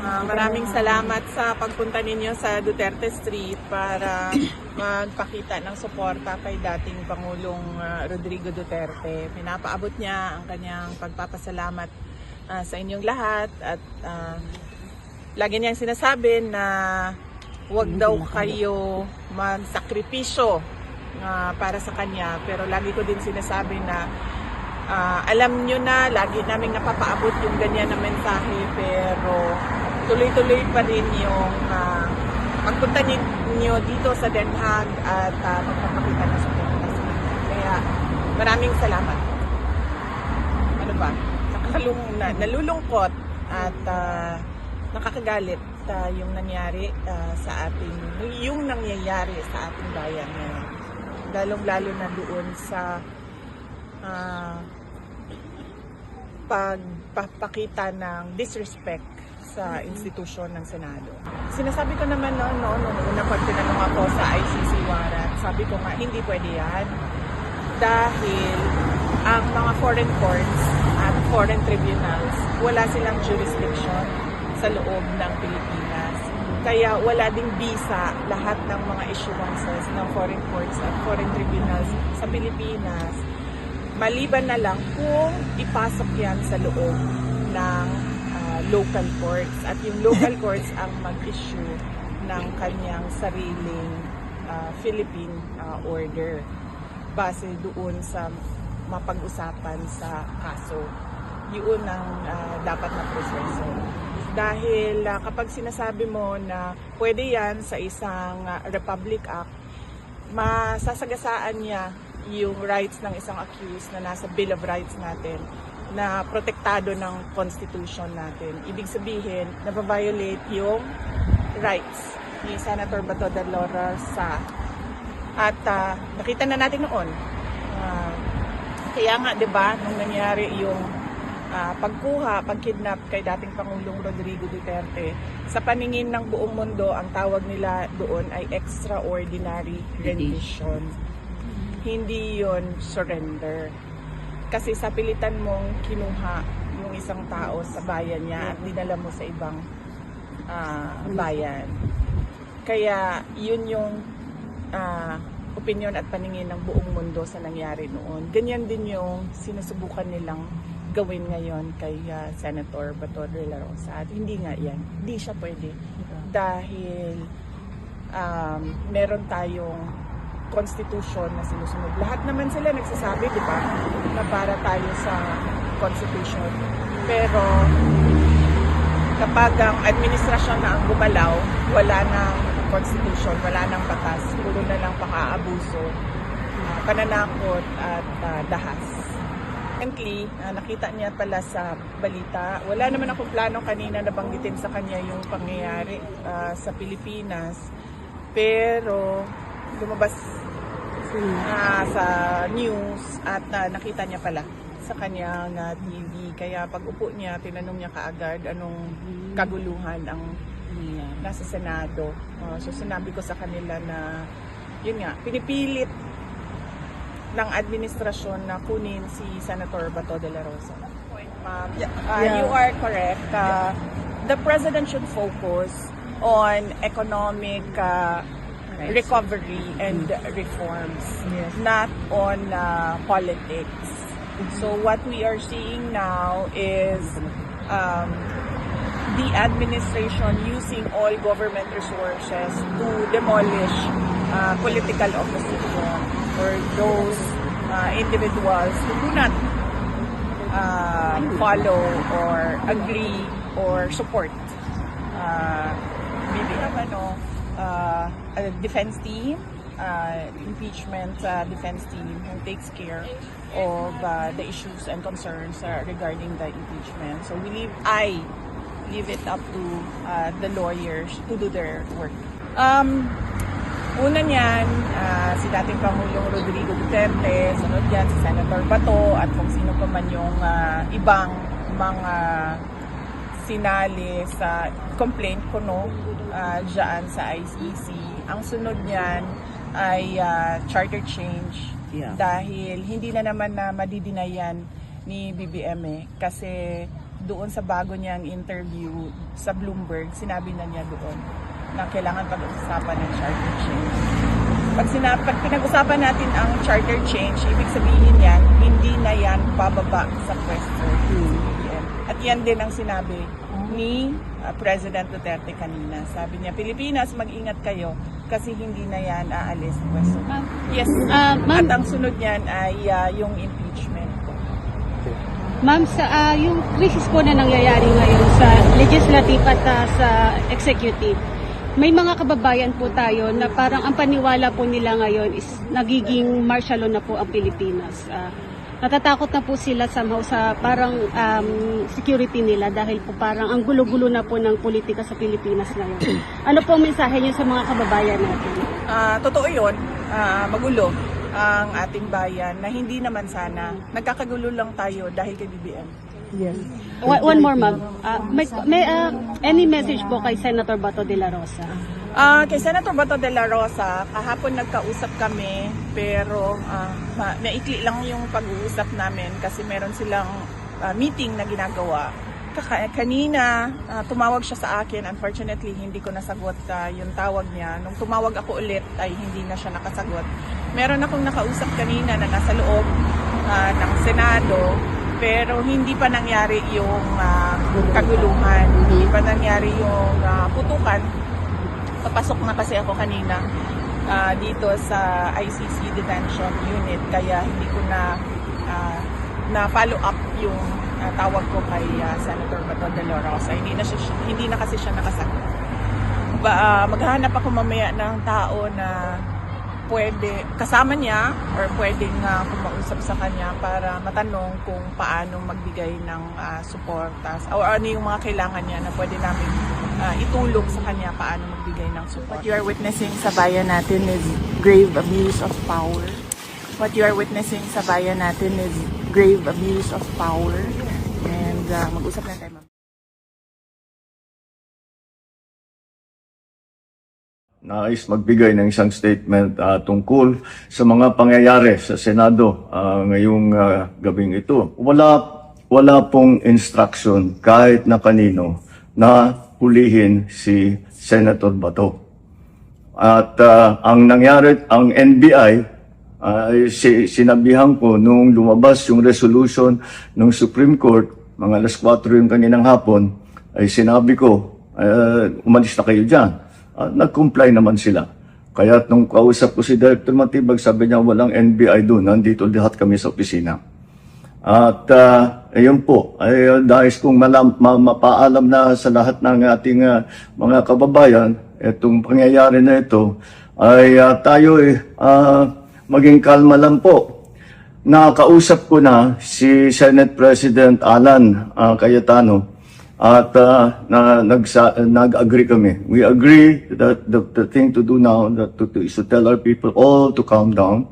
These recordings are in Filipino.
Maraming salamat sa pagpunta ninyo sa Duterte Street para magpakita ng suporta kay dating Pangulong Rodrigo Duterte. Pinapaabot niya ang kanyang pagpapasalamat sa inyong lahat at lagi niyang sinasabi na huwag daw kayo magsakripisyo para sa kanya. Pero lagi ko din sinasabi na alam nyo na, lagi naming napapaabot yung ganyan na mensahe, pero tuloy-tuloy pa rin yung pagpunta ninyo dito sa Den Haag at magpapakita na sa kanya. Kaya maraming salamat. Ano ba? Nalulungkot at nakakagalit yung nangyari yung nangyayari sa ating bayan ngayon. Lalong-lalo na doon sa pagpapakita ng disrespect sa institusyon ng Senado. Sinasabi ko naman noong una pag tinanong ako sa ICC warrant, sabi ko nga hindi pwede yan dahil ang mga foreign courts at foreign tribunals wala silang jurisdiction sa loob ng Pilipinas. Kaya wala ding visa lahat ng mga issuances ng foreign courts at foreign tribunals sa Pilipinas. Maliban na lang kung ipasok yan sa loob ng local courts. At yung local courts ang mag-issue ng kanyang sariling Philippine order base doon sa mapag-usapan sa kaso. Yun ang dapat na proseso. Dahil kapag sinasabi mo na pwede yan sa isang Republic Act, masasagasaan niya yung rights ng isang accused na nasa Bill of Rights natin na protektado ng Constitution natin. Ibig sabihin, nababiolate yung rights ni Senator Bato de la Rosa. At nakita na natin noon. Kaya nga, 'di ba, nung nangyari yung pagkidnap kay dating Pangulong Rodrigo Duterte, sa paningin ng buong mundo, ang tawag nila doon ay extraordinary rendition. Hindi yon surrender. Kasi sa pilitan mong kinuha yung isang tao sa bayan niya at dinala mo sa ibang bayan. Kaya yun yung opinion at paningin ng buong mundo sa nangyari noon. Ganyan din yung sinusubukan nilang gawin ngayon kay Senator Bato de la Rosa. At hindi nga yan. Hindi siya pwede. Dahil meron tayong Constitution na sinusunod. Lahat naman sila nagsasabi, di ba, na para tayo sa Constitution. Pero kapag ang administrasyon na ang gumalaw, wala nang Constitution, wala nang batas, puro na lang pang-aabuso, pananakot at dahas. Recently, nakita niya pala sa balita, wala naman akong plano kanina na banggitin sa kanya yung pangyayari sa Pilipinas, pero lumabas sa news at nakita niya pala sa kanyang TV. Kaya pag upo niya, tinanong niya kaagad anong kaguluhan ang nasa Senado. So sinabi ko sa kanila na yun nga, pinipilit ng administrasyon na kunin si Senator Bato de la Rosa. You are correct. The President should focus on economic recovery and reforms, not on politics. So what we are seeing now is the administration using all government resources to demolish political opposition or those individuals who do not follow or agree or support BBM. A defense team, impeachment defense team who takes care of the issues and concerns regarding the impeachment. So I leave it up to the lawyers to do their work. Una niyan, si dating Pangulong Rodrigo Duterte, sunod yan si Senator Bato at kung sino pa man yung ibang mga sinali sa complaint ko dyan sa ICC. Ang sunod niyan ay charter change dahil hindi na naman na madidinayan ni BBM kasi doon sa bago niyang interview sa Bloomberg, sinabi na niya doon na kailangan pag-usapan ng charter change. Pag pinag-usapan natin ang charter change, ibig sabihin yan, hindi na yan bababa sa pwesto ng BBM. At yan din ang sinabi ni President Duterte kanina. Sabi niya, Pilipinas, mag-ingat kayo kasi hindi na yan aalis sa pwesto. Yes, at ang sunod niyan ay yung impeachment. Ma'am, sa yung krisis po na nangyayari ngayon sa legislative at sa executive, may mga kababayan po tayo na parang ang paniwala po nila ngayon is nagiging martial law na po ang Pilipinas. Natatakot na po sila somehow sa parang security nila dahil po parang ang gulo-gulo na po ng politika sa Pilipinas ngayon. Ano po ang mensahe niyo sa mga kababayan natin? Totoo yun, magulo ang ating bayan na hindi naman sana. Nagkakagulo lang tayo dahil kay BBM. Yes. One more, ma'am. May any message po kay Senator Bato de la Rosa? Kay Senator Bato de la Rosa, kahapon nagkausap kami pero maikli lang yung pag-uusap namin kasi meron silang meeting na ginagawa. Kanina, tumawag siya sa akin. Unfortunately, hindi ko nasagot yung tawag niya. Nung tumawag ako ulit ay hindi na siya nakasagot. Meron akong nakausap kanina na nasa loob ng Senado pero hindi pa nangyari yung kaguluhan. Hindi pa nangyari yung putukan. Papasok na kasi ako kanina dito sa ICC detention unit kaya hindi ko na follow up yung tawag ko kay Senator Bato de la Rosa. Hindi na kasi siya nakasagot. Maghahanap ako mamaya ng tao na pwede kasama niya or pwedeng kumausap sa kanya para matanong kung paano magbigay ng suporta o ano yung mga kailangan niya na pwede namin itulong sa kanya paano magbigay ng support. What you are witnessing sa bayan natin is grave abuse of power. What you are witnessing sa bayan natin is grave abuse of power. And mag-usap na tayo, ma'am. Nais magbigay ng isang statement tungkol sa mga pangyayari sa Senado ngayong gabing ito. Wala pong instruction kahit na kanino na hulihin si Senator Bato. At ang nangyari, ang NBI, sinabihan ko nung lumabas yung resolution ng Supreme Court, mga alas 4 yung kaninang hapon, ay sinabi ko, umalis na kayo dyan. Nag-comply naman sila. Kaya nung kausap ko si Director Matibag, sabi niya walang NBI doon, nandito lahat kami sa opisina. At ayun po, ay dahil kong mapaalam na sa lahat ng ating mga kababayan, itong pangyayari na ito, ay tayo maging kalma lang po. Nakausap ko na si Senate President Alan Cayetano, at nag-agree kami. We agree that the thing to do now is to tell our people all to calm down.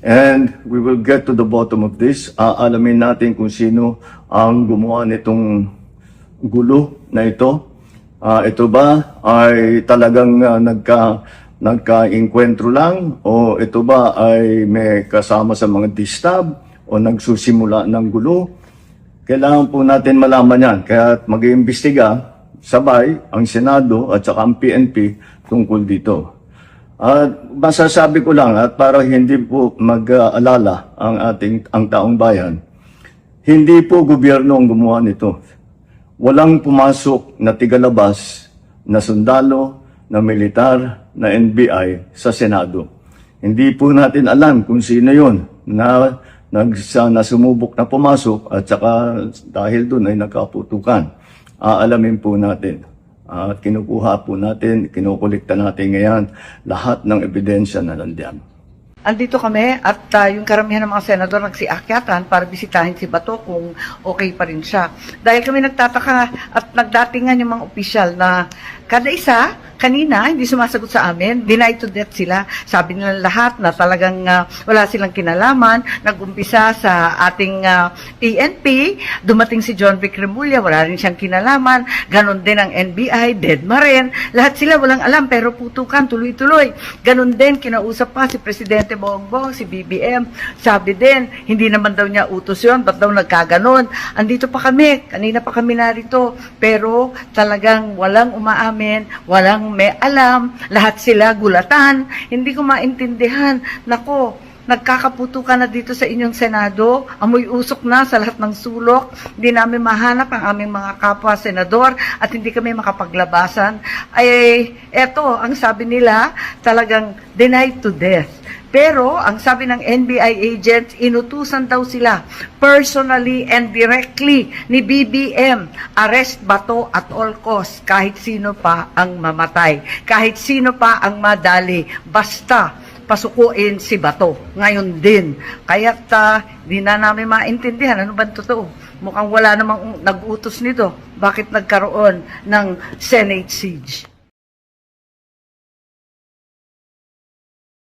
And we will get to the bottom of this. Alamin natin kung sino ang gumawa nitong gulo na ito. Ito ba ay talagang nagka-inkwentro lang? O ito ba ay may kasama sa mga distab? O nagsusimula ng gulo? Kailangan po natin malaman yan. Kaya mag-iimbestiga sabay ang Senado at saka ang PNP tungkol dito. Masasabi ko lang at para hindi po mag-alala ang taong bayan, hindi po gobyerno ang gumawa nito. Walang pumasok na tigalabas na sundalo, na militar, na NBI sa Senado. Hindi po natin alam kung sino yun na sumubok na pumasok at saka dahil doon ay nagkaputukan. Aalamin po natin at kinukuha po natin, kinukulikta natin ngayon lahat ng ebidensya na nandiyan. Andito kami at yung karamihan ng mga senador nagsiakyatan para bisitahin si Bato kung okay pa rin siya. Dahil kami nagtataka at nagdatingan yung mga opisyal na kada isa, kanina, hindi sumasagot sa amin. Denied to death sila. Sabi nila lahat na talagang wala silang kinalaman. Nag-umpisa sa ating PNP, dumating si John Vic Remulla, wala rin siyang kinalaman. Ganon din ang NBI, Dedma rin. Lahat sila walang alam, pero putukan, tuloy-tuloy. Ganon din, kinausap pa si Presidente Bongbong, si BBM. Sabi din, hindi naman daw niya utos yun, ba't daw nagkaganon? Andito pa kami, kanina pa kami narito, pero talagang walang umaamin, walang may alam, lahat sila gulatan. Hindi ko maintindihan. Nako, nagkakaputukan na dito sa inyong Senado, amoy usok na sa lahat ng sulok, hindi namin mahanap ang aming mga kapwa senador at hindi kami makapaglabasan. Ay, eto, ang sabi nila, talagang denied to death. Pero, ang sabi ng NBI agents, inutusan daw sila personally and directly ni BBM, arrest Bato at all costs, kahit sino pa ang mamatay, kahit sino pa ang madali, basta pasukuin si Bato. Ngayon din. Kaya't di na namin maintindihan ano ba totoo. Mukhang wala namang nag-utos nito. Bakit nagkaroon ng Senate siege?